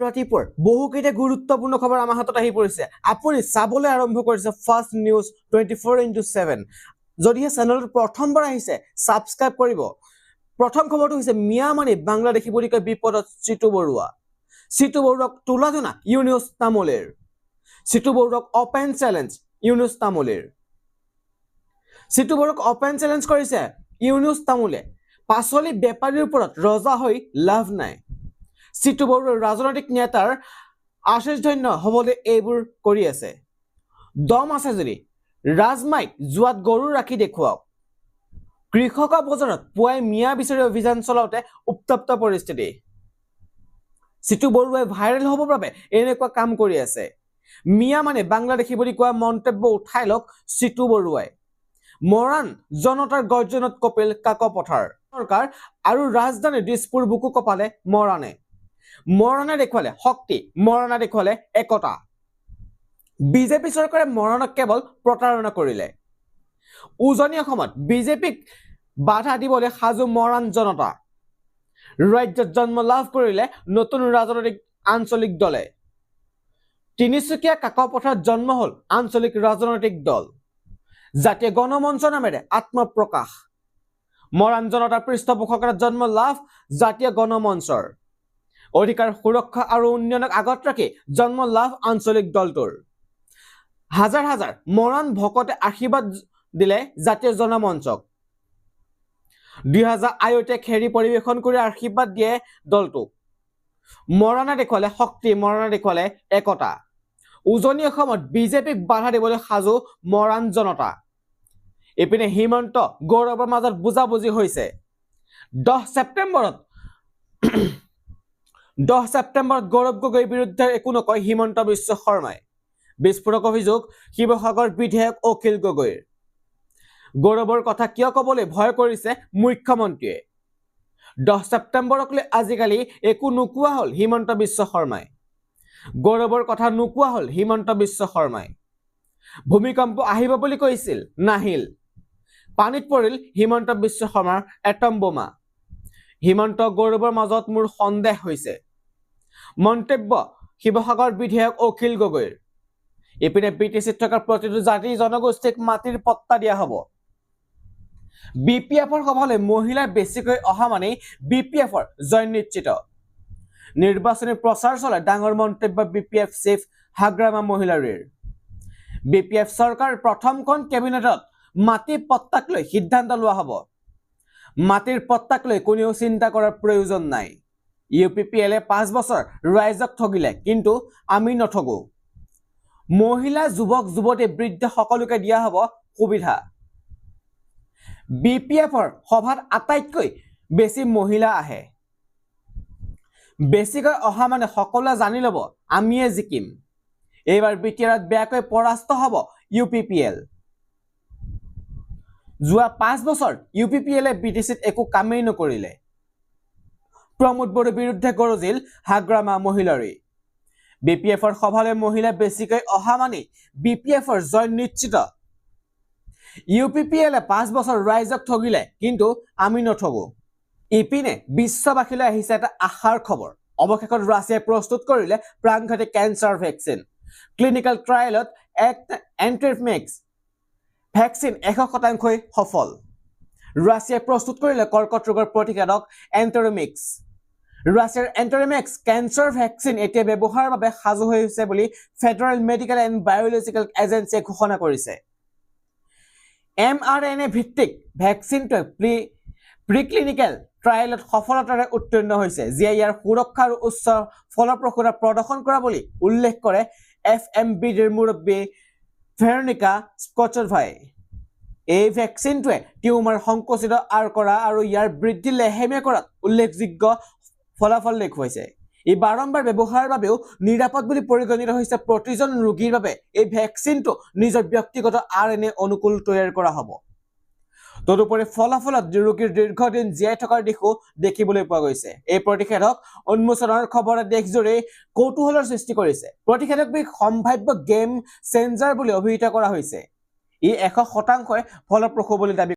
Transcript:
ৰাতিপুৱাৰ বহুকেইটা গুৰুত্বপূৰ্ণ খবৰ আমাৰ হাতত আহি পৰিছে আপুনি চাবলৈ আৰম্ভ কৰিছে ফাৰ্ষ্ট নিউজ 24/7 যদিহে চেনেলটো প্ৰথমবাৰ আহিছে সাবস্ক্ৰাইব কৰিব প্ৰথম খবৰটো হৈছে মিয়ামানি বাংলাদেশী বুলি কয় বিপদত চিতু বৰুৱাক তুলাধুনা ইউনুছ তামুলেৰ চিতু বৰুৱাক ওপেন চ্যালেঞ্জ ইউনুছ তামুলেৰ চিতু বৰুৱাক ওপেন চ্যালেঞ্জ কৰিছে ইউনুছ তামুলে পাচলি বেপাৰীৰ ওপৰত ৰজা হৈ লাভ নাই চিতু বৰুৱাৰ ৰাজনৈতিক নেতাৰ আশীষ ধন্য হবলৈ এইবোৰ কৰি আছে দম আছে যদি ৰাজমাইক জুৱাত গৰু ৰাখি দেখুৱাওক কৃষকৰ বজাৰত পুৱাই মিয়া বিচাৰি অভিযান চলাওতে উত্তপ্ত পৰিস্থিতি চিতু বৰুৱাই ভাইৰেল হ'বৰ বাবে এনেকুৱা কাম কৰি আছে মিয়া মানে বাংলাদেশী বুলি কোৱা মন্তব্য উঠাই লওক চিতু বৰুৱাই মৰাণ জনতাৰ গৰ্জনত কপিল কাকপথাৰ সৰকাৰ আৰু ৰাজধানী দিছপুৰ বুকু কপালে মৰাণে দেখুৱালে শক্তি মৰাণে দেখুৱালে একতা বিজেপি চৰকাৰে মৰাণক কেৱল প্ৰতাৰণা কৰিলে উজনি অসমত বিজেপিক বাধা দিবলৈ সাজু মৰাণ জনতা ৰাজ্যত জন্ম লাভ কৰিলে নতুন ৰাজনৈতিক আঞ্চলিক দলে তিনিচুকীয়া কাকপথাৰত জন্ম হ'ল আঞ্চলিক ৰাজনৈতিক দল জাতীয় গণমঞ্চ নামেৰে আত্মপ্ৰকাশ মৰাণ জনতাৰ পৃষ্ঠপোষকতাত জন্ম লাভ জাতীয় গণমঞ্চৰ অধিকাৰ সুৰক্ষা আৰু উন্নয়নক আগত ৰাখি জন্ম লাভ আঞ্চলিক দলটোৰ হাজাৰ হাজাৰ মৰাণ ভকতে আশীৰ্বাদ দিলে জাতীয় জনমঞ্চক 2000 আয়তে খেৰি পৰিবেশন কৰি আশীৰ্বাদ দিয়ে দলটোক মৰাণে দেখুৱালে শক্তি মৰাণে দেখুৱালে একতা উজনি অসমত বিজেপিক বাধা দিবলৈ সাজু মৰাণ জনতা এপিনে হিমন্ত গৌৰৱৰ মাজত বুজাবুজি হৈছে 10 ছেপ্টেম্বৰত গৌৰৱ গগৈৰ বিৰুদ্ধে একো নকয় হিমন্ত বিশ্ব শৰ্মাই বিস্ফোৰক অভিযোগ শিৱসাগৰ বিধায়ক অখিল গগৈৰ গৌৰৱৰ কথা কিয় ক'বলৈ ভয় কৰিছে মুখ্যমন্ত্ৰীয়ে 10 ছেপ্টেম্বৰক লৈ আজিকালি একো নোকোৱা হ'ল হিমন্ত বিশ্ব শৰ্মাই গৌৰৱৰ কথা নোকোৱা হ'ল হিমন্ত বিশ্ব শৰ্মাই ভূমিকম্প আহিব বুলি কৈছিল নাহিল পানীত পৰিল হিমন্ত বিশ্ব শৰ্মাৰ এটম বোমা হিমন্ত গৌৰৱৰ মাজত মোৰ সন্দেহ হৈছে মন্তব্য শিৱসাগৰ বিধায়ক অখিল গগৈৰ এপিনে বিটিচিত থকা প্ৰতিটো জাতি জনগোষ্ঠীক মাটিৰ পট্টা দিয়া হ'ব বিপিএফৰ সভালৈ মহিলা বেছিকৈ অহা মানে বিপিএফৰ জয় নিশ্চিত নিৰ্বাচনী প্ৰচাৰ চলে ডাঙৰ মন্তব্য বিপিএফ চিফ হাগ্ৰামা মহিলাৰীৰ বিপিএফ চৰকাৰ প্ৰথমখন কেবিনেটত মাটি পট্টাক লৈ সিদ্ধান্ত লোৱা হ'ব মাটিৰ পট্টাক লৈ কোনেও চিন্তা কৰাৰ প্ৰয়োজন নাই ইউপিপিএলে 5 বছৰ ৰাইজক ঠগিলে কিন্তু আমি নঠগো মহিলা যুৱক যুৱতী বৃদ্ধ সকলোকে দিয়া হ'ব সুবিধা বিপিএফৰ সভাত আটাইতকৈ বেছি মহিলা আহে বেছিকৈ অহা মানে সকলোৱে জানি ল'ব আমিয়ে জিকিম এইবাৰ বিটিআৰত বেয়াকৈ পৰাস্ত হ'ব ইউপিপিএল যোৱা 5 বছৰ ইউপিপিএলে বিটিচিত একো কামেই নকৰিলে প্ৰমোদ বড়োৰ বিৰুদ্ধে গৰজিল হাগ্ৰামা মহিলাৰী বিপিএফৰ সভালৈ মহিলা বেছিকৈ অহা মানে বিপিএফৰ জয় নিশ্চিত ইউপিপিএলে 5 বছৰ ৰাইজক ঠগিলে কিন্তু আমি নঠগো ইপিনে বিশ্ববাসীলৈ আহিছে এটা আশাৰ খবৰ অৱশেষত ৰাছিয়াই প্ৰস্তুত কৰিলে প্ৰাণঘাতী কেঞ্চাৰ ভেকচিন ক্লিনিকেল ট্ৰায়েলত এণ্ট্ৰিমেক্স ভেকচিন 100% সফল ৰাছিয়াই প্ৰস্তুত কৰিলে কৰ্কট ৰোগৰ প্ৰতিষেধক এণ্ট্ৰিমেক্স ৰাছিয়াৰ এণ্ট্ৰিমেক্স কেঞ্চাৰ ভেকচিন এতিয়া ব্যৱহাৰৰ বাবে সাজু হৈছে বুলি ফেডাৰেল মেডিকেল এণ্ড বায়'লজিকেল এজেন্সিয়ে ঘোষণা কৰিছে mRNA ভিত্তিক ভেকচিনটোৱে প্ৰিক্লিনিকেল ট্ৰায়েলত সফলতাৰে উত্তীৰ্ণ হৈছে যিয়ে ইয়াৰ সুৰক্ষা আৰু উচ্চ ফলপ্ৰসূতা প্ৰদৰ্শন কৰা বুলি উল্লেখ কৰে FMBৰ মুৰব্বী ভেৰনিকা স্কটছভাই এই ভেকচিনটোৱে টিউমাৰ সংকুচিত কৰা আৰু ইয়াৰ বৃদ্ধি লেহেমীয়া কৰাত উল্লেখযোগ্য ফলাফল দেখুৱাইছে এই বাৰম্বাৰ ব্যৱহাৰৰ বাবেও নিৰাপদ বুলি পৰিগণিত হৈছে প্ৰতিজন ৰোগীৰ বাবে এই ভেকচিনটো নিজৰ ব্যক্তিগত RNA অনুকূল তৈয়াৰ কৰা হ'ব তদুপৰি ফলাফলত ৰোগীৰ দীৰ্ঘদিন জীয়াই থকাৰ দিশো দেখিবলৈ পোৱা গৈছে এই প্ৰতিষেধক উন্মোচনৰ খবৰে দেশজুৰি কৌতূহলৰ সৃষ্টি কৰিছে প্ৰতিষেধকবিধ সম্ভাৱ্য গেম চেঞ্জাৰ বুলি অভিহিত কৰা হৈছে ই 100% ফলপ্ৰসূ বুলি দাবী